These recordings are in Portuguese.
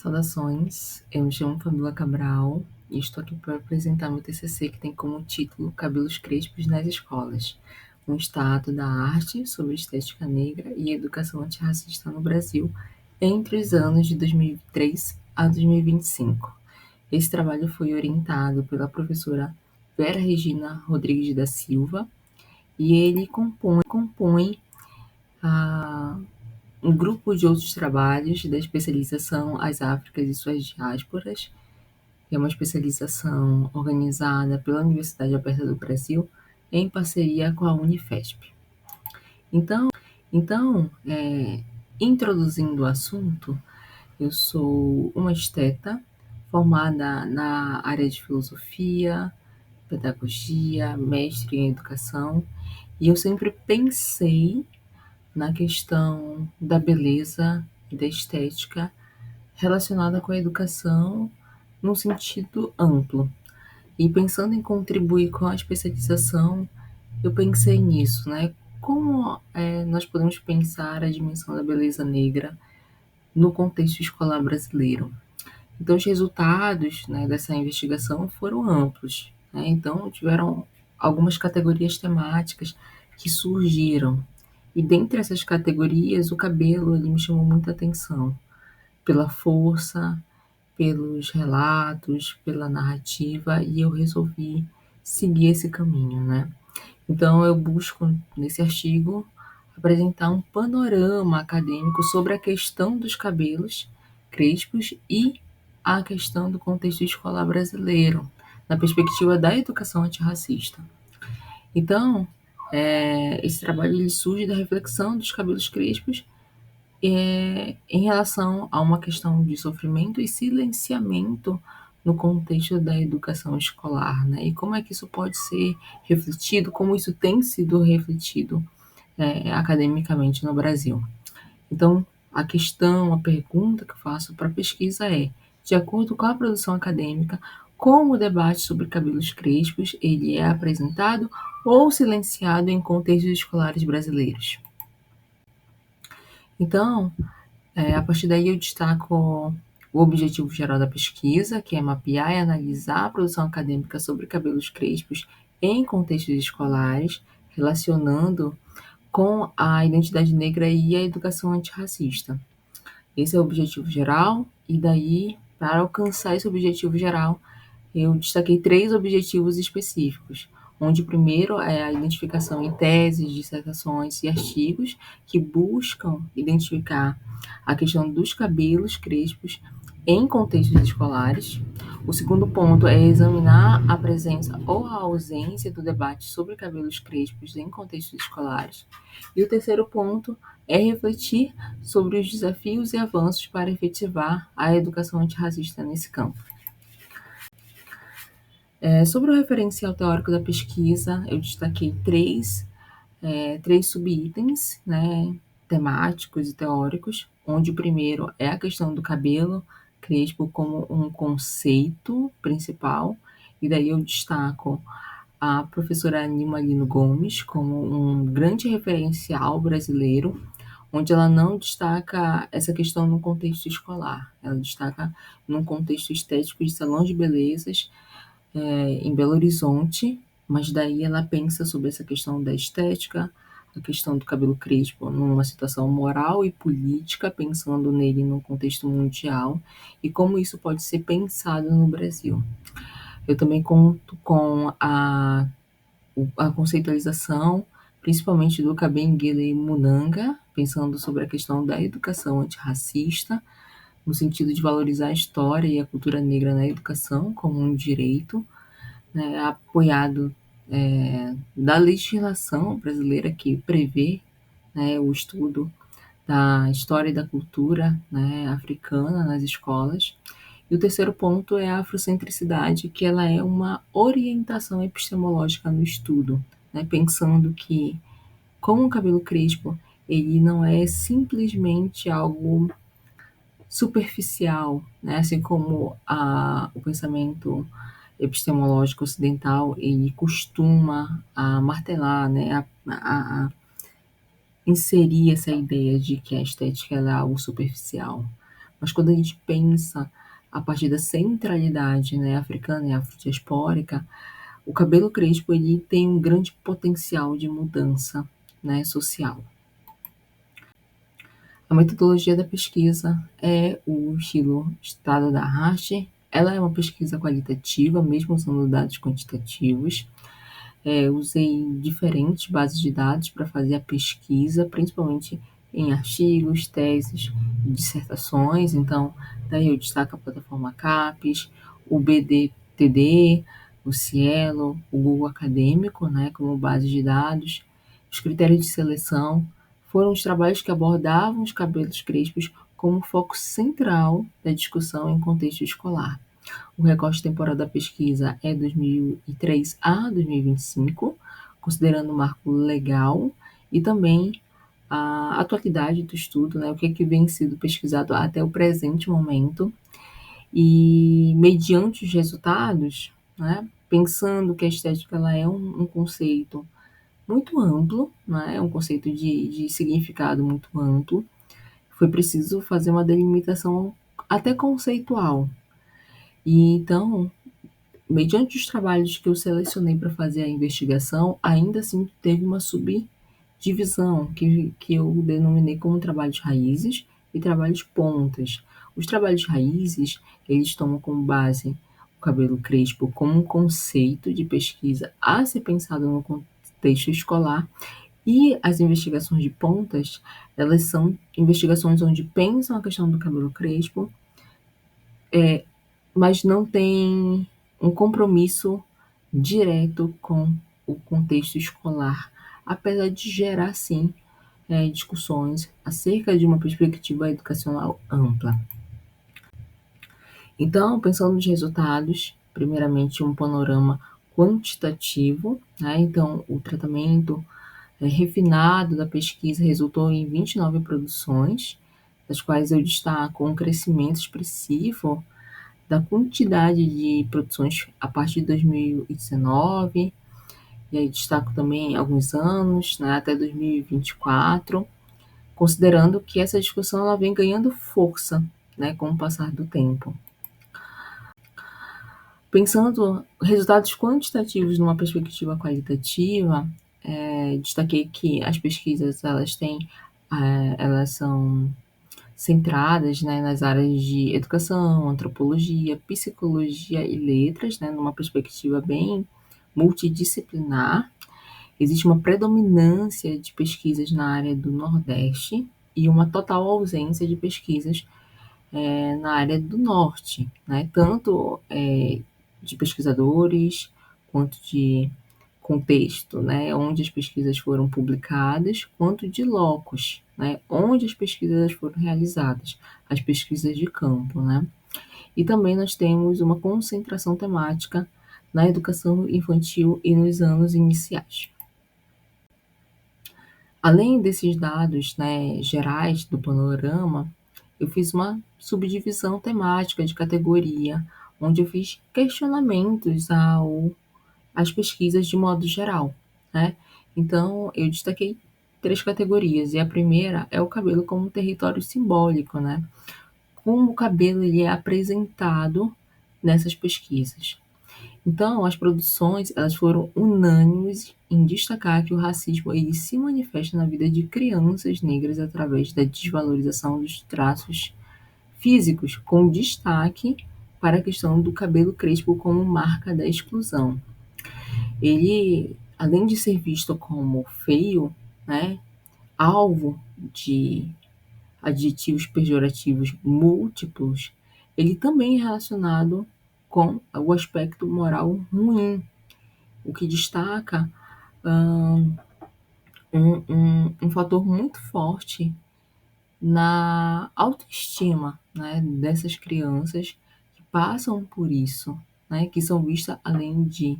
Saudações, eu me chamo Fabiola Cabral e estou aqui para apresentar meu TCC que tem como título Cabelos Crespos nas Escolas, um estado da arte sobre estética negra e educação antirracista no Brasil entre os anos de 2003 a 2025. Esse trabalho foi orientado pela professora Vera Regina Rodrigues da Silva e ele compõe um grupo de outros trabalhos da especialização As Áfricas e suas Diásporas, que é uma especialização organizada pela Universidade Aberta do Brasil em parceria com a Unifesp. Então, introduzindo o assunto, eu sou uma esteta formada na área de filosofia, pedagogia, mestre em educação, e eu sempre pensei na questão da beleza e da estética relacionada com a educação num sentido amplo. E pensando em contribuir com a especialização, eu pensei nisso, né? Como nós podemos pensar a dimensão da beleza negra no contexto escolar brasileiro? Então, os resultados, né, dessa investigação foram amplos, né? Então, tiveram algumas categorias temáticas que surgiram. E dentre essas categorias, o cabelo ele me chamou muita atenção, pela força, pelos relatos, pela narrativa, e eu resolvi seguir esse caminho, né? Então, eu busco, nesse artigo, apresentar um panorama acadêmico sobre a questão dos cabelos crespos e a questão do contexto escolar brasileiro, na perspectiva da educação antirracista. Então, esse trabalho ele surge da reflexão dos cabelos crespos em relação a uma questão de sofrimento e silenciamento no contexto da educação escolar, né? E como é que isso pode ser refletido, como isso tem sido refletido academicamente no Brasil. Então, a pergunta que eu faço para a pesquisa é, de acordo com a produção acadêmica, como o debate sobre cabelos crespos ele é apresentado ou silenciado em contextos escolares brasileiros? Então, a partir daí eu destaco o objetivo geral da pesquisa, que é mapear e analisar a produção acadêmica sobre cabelos crespos em contextos escolares, relacionando com a identidade negra e a educação antirracista. Esse é o objetivo geral, e daí, para alcançar esse objetivo geral, eu destaquei 3 objetivos específicos, onde o primeiro é a identificação em teses, dissertações e artigos que buscam identificar a questão dos cabelos crespos em contextos escolares. O segundo ponto é examinar a presença ou a ausência do debate sobre cabelos crespos em contextos escolares. E o terceiro ponto é refletir sobre os desafios e avanços para efetivar a educação antirracista nesse campo. Sobre o referencial teórico da pesquisa, eu destaquei três subitens, né, temáticos e teóricos, onde o primeiro é a questão do cabelo crespo como um conceito principal, e daí eu destaco a professora Nilma Lino Gomes como um grande referencial brasileiro, onde ela não destaca essa questão no contexto escolar, ela destaca num contexto estético de salões de belezas, em Belo Horizonte, mas daí ela pensa sobre essa questão da estética, a questão do cabelo crespo numa situação moral e política, pensando nele num contexto mundial, e como isso pode ser pensado no Brasil. Eu também conto com a conceitualização, principalmente do Kabengele Munanga, pensando sobre a questão da educação antirracista, no sentido de valorizar a história e a cultura negra na educação como um direito, né, apoiado da legislação brasileira que prevê, né, o estudo da história e da cultura, né, africana nas escolas. E o terceiro ponto é a afrocentricidade, que ela é uma orientação epistemológica no estudo, né, pensando que, como o cabelo crespo, ele não é simplesmente algo superficial, né, assim como o pensamento epistemológico ocidental ele costuma martelar, né, a inserir essa ideia de que a estética ela é algo superficial. Mas quando a gente pensa a partir da centralidade, né, africana e afrodiaspórica, o cabelo crespo ele tem um grande potencial de mudança, né, social. A metodologia da pesquisa é o estilo estado da arte. Ela é uma pesquisa qualitativa, mesmo usando dados quantitativos. Usei diferentes bases de dados para fazer a pesquisa, principalmente em artigos, teses, dissertações. Então, daí eu destaco a plataforma CAPES, o BDTD, o Cielo, o Google Acadêmico, né, como base de dados. Os critérios de seleção foram os trabalhos que abordavam os cabelos crespos como foco central da discussão em contexto escolar. O recorte temporal da pesquisa é 2003 a 2025, considerando o marco legal e também a atualidade do estudo, né, o que é que vem sendo pesquisado até o presente momento. E mediante os resultados, né, pensando que a estética ela é um conceito muito amplo, né, é um conceito de significado muito amplo, foi preciso fazer uma delimitação até conceitual. E então, mediante os trabalhos que eu selecionei para fazer a investigação, ainda assim teve uma subdivisão que eu denominei como trabalhos raízes e trabalhos pontas. Os trabalhos raízes, eles tomam como base o cabelo crespo como um conceito de pesquisa a ser pensado no contexto escolar, e as investigações de pontas, elas são investigações onde pensam a questão do cabelo crespo, mas não tem um compromisso direto com o contexto escolar, apesar de gerar sim, discussões acerca de uma perspectiva educacional ampla. Então, pensando nos resultados, primeiramente um panorama quantitativo, né, então o tratamento, refinado da pesquisa resultou em 29 produções, das quais eu destaco um crescimento expressivo da quantidade de produções a partir de 2019, e aí destaco também alguns anos, né, até 2024, considerando que essa discussão ela vem ganhando força, né, com o passar do tempo. Pensando resultados quantitativos numa perspectiva qualitativa, destaquei que as pesquisas elas são centradas, né, nas áreas de educação, antropologia, psicologia e letras, né, numa perspectiva bem multidisciplinar. Existe uma predominância de pesquisas na área do Nordeste e uma total ausência de pesquisas na área do Norte, né, tanto de pesquisadores quanto de contexto, né, onde as pesquisas foram publicadas, quanto de locus, né, onde as pesquisas foram realizadas, as pesquisas de campo, né. E também nós temos uma concentração temática na educação infantil e nos anos iniciais. Além desses dados, né, gerais do panorama, eu fiz uma subdivisão temática de categoria, onde eu fiz questionamentos às pesquisas de modo geral, né. Então eu destaquei 3 categorias, e a primeira é o cabelo como território simbólico, né. Como o cabelo ele é apresentado nessas pesquisas. Então, as produções elas foram unânimes em destacar que o racismo ele se manifesta na vida de crianças negras através da desvalorização dos traços físicos, com destaque para a questão do cabelo crespo como marca da exclusão. Ele, além de ser visto como feio, né, alvo de adjetivos pejorativos múltiplos, ele também é relacionado com o aspecto moral ruim, o que destaca um fator muito forte na autoestima, né, dessas crianças que passam por isso, né, que são vistas além de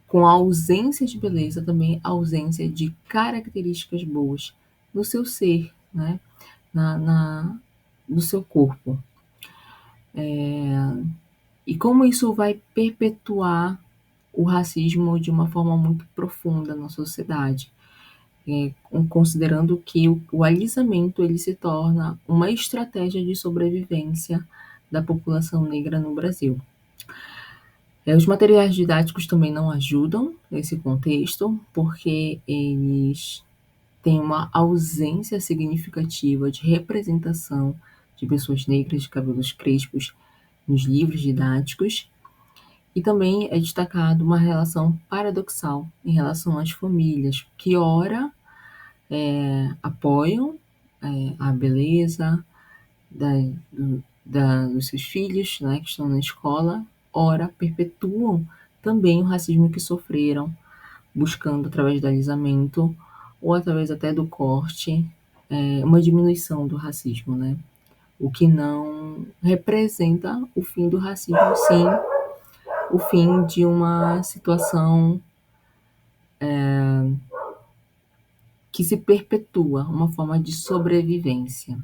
com a ausência de beleza, também a ausência de características boas no seu ser, né, na no seu corpo. E como isso vai perpetuar o racismo de uma forma muito profunda na sociedade. considerando que o alisamento ele se torna uma estratégia de sobrevivência da população negra no Brasil. Os materiais didáticos também não ajudam nesse contexto, porque eles têm uma ausência significativa de representação de pessoas negras de cabelos crespos nos livros didáticos, e também é destacado uma relação paradoxal em relação às famílias, que ora apoiam a beleza da, dos seus filhos, né, que estão na escola, ora perpetuam também o racismo que sofreram, buscando através do alisamento ou através até do corte, uma diminuição do racismo, né? O que não representa o fim do racismo, sim, o fim de uma situação que se perpetua, uma forma de sobrevivência.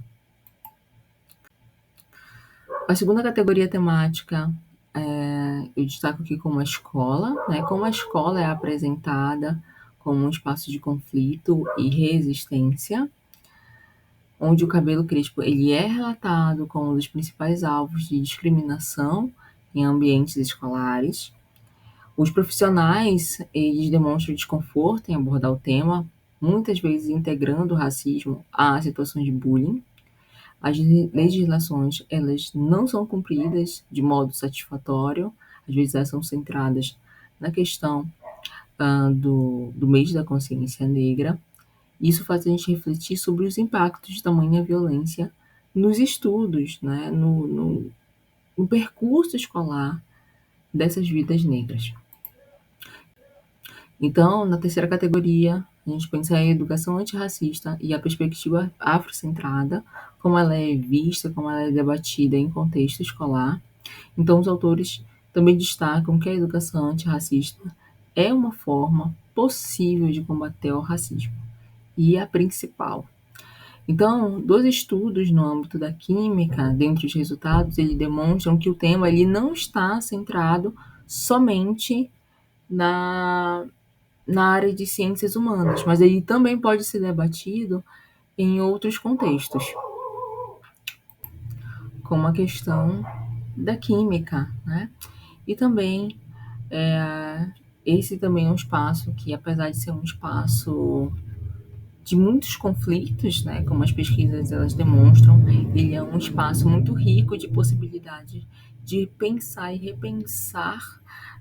A segunda categoria temática eu destaco aqui como a escola, né? Como a escola é apresentada como um espaço de conflito e resistência, onde o cabelo crespo ele é relatado como um dos principais alvos de discriminação em ambientes escolares. Os profissionais, eles demonstram desconforto em abordar o tema, muitas vezes integrando o racismo a situações de bullying. As legislações, elas não são cumpridas de modo satisfatório, às vezes elas são centradas na questão do mês da consciência negra. Isso faz a gente refletir sobre os impactos de tamanha violência nos estudos, né, no percurso escolar dessas vidas negras. Então, na terceira categoria, a gente pensa a educação antirracista e a perspectiva afrocentrada, como ela é vista, como ela é debatida em contexto escolar. Então, os autores também destacam que a educação antirracista é uma forma possível de combater o racismo, e a principal. Então, dos estudos no âmbito da química, dentre os resultados, eles demonstram que o tema ele não está centrado somente na área de ciências humanas, mas ele também pode ser debatido em outros contextos, como a questão da química, né? E também, esse também é um espaço que, apesar de ser um espaço de muitos conflitos, né, como as pesquisas elas demonstram, ele é um espaço muito rico de possibilidades de pensar e repensar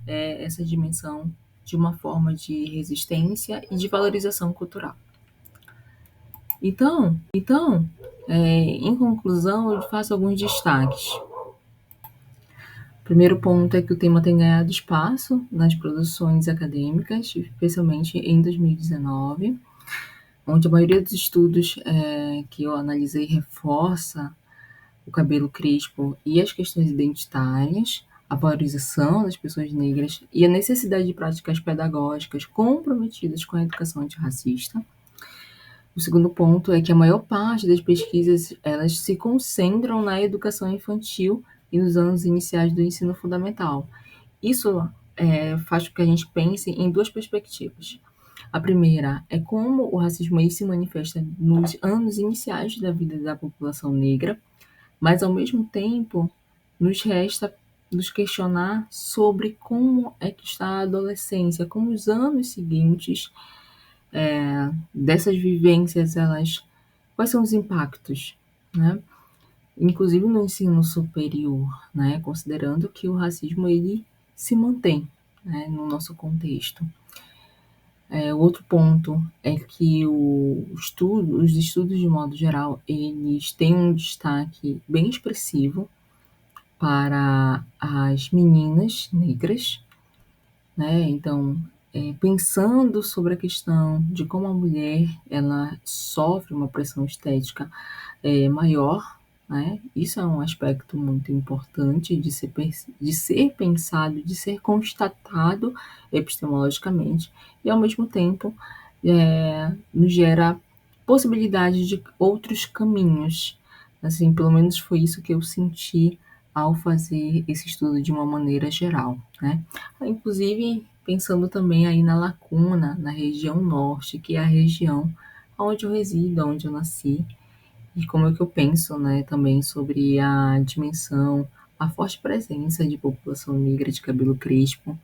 essa dimensão de uma forma de resistência e de valorização cultural. Então, em conclusão, eu faço alguns destaques. O primeiro ponto é que o tema tem ganhado espaço nas produções acadêmicas, especialmente em 2019, onde a maioria dos estudos que eu analisei reforça o cabelo crespo e as questões identitárias, a valorização das pessoas negras e a necessidade de práticas pedagógicas comprometidas com a educação antirracista. O segundo ponto é que a maior parte das pesquisas elas se concentram na educação infantil e nos anos iniciais do ensino fundamental. Isso faz com que a gente pense em duas perspectivas. A primeira é como o racismo aí se manifesta nos anos iniciais da vida da população negra, mas ao mesmo tempo nos resta nos questionar sobre como é que está a adolescência, como os anos seguintes dessas vivências, quais são os impactos, né? Inclusive no ensino superior, né? Considerando que o racismo ele se mantém, né, no nosso contexto. Outro ponto é que os estudos de modo geral, eles têm um destaque bem expressivo para as meninas negras, né? Então, pensando sobre a questão de como a mulher ela sofre uma pressão estética maior, né? Isso é um aspecto muito importante de ser pensado, de ser constatado epistemologicamente, e ao mesmo tempo nos gera possibilidade de outros caminhos. Assim, pelo menos foi isso que eu senti ao fazer esse estudo de uma maneira geral, né? Inclusive, pensando também aí na Lacuna, na região norte, que é a região onde eu resido, onde eu nasci, e como é que eu penso, né, também sobre a dimensão, a forte presença de população negra de cabelo crespo,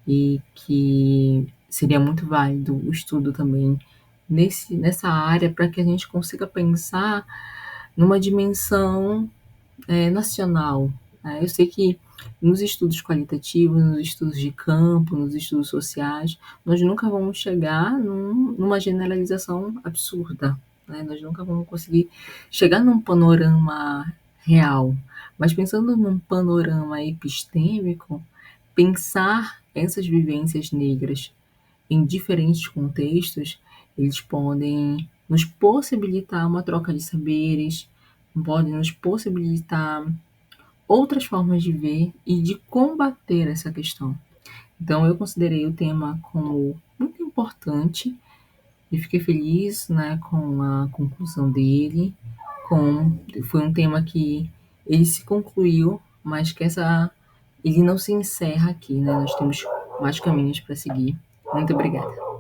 e que seria muito válido o estudo também nessa área para que a gente consiga pensar numa dimensão nacional. Né? Eu sei que nos estudos qualitativos, nos estudos de campo, nos estudos sociais, nós nunca vamos chegar numa generalização absurda. Né? Nós nunca vamos conseguir chegar num panorama real. Mas pensando num panorama epistêmico, pensar essas vivências negras em diferentes contextos, eles podem nos possibilitar uma troca de saberes, podem nos possibilitar outras formas de ver e de combater essa questão. Então, eu considerei o tema como muito importante e fiquei feliz, né, com a conclusão dele. Foi um tema que ele se concluiu, mas que ele não se encerra aqui, né? Nós temos mais caminhos para seguir. Muito obrigada.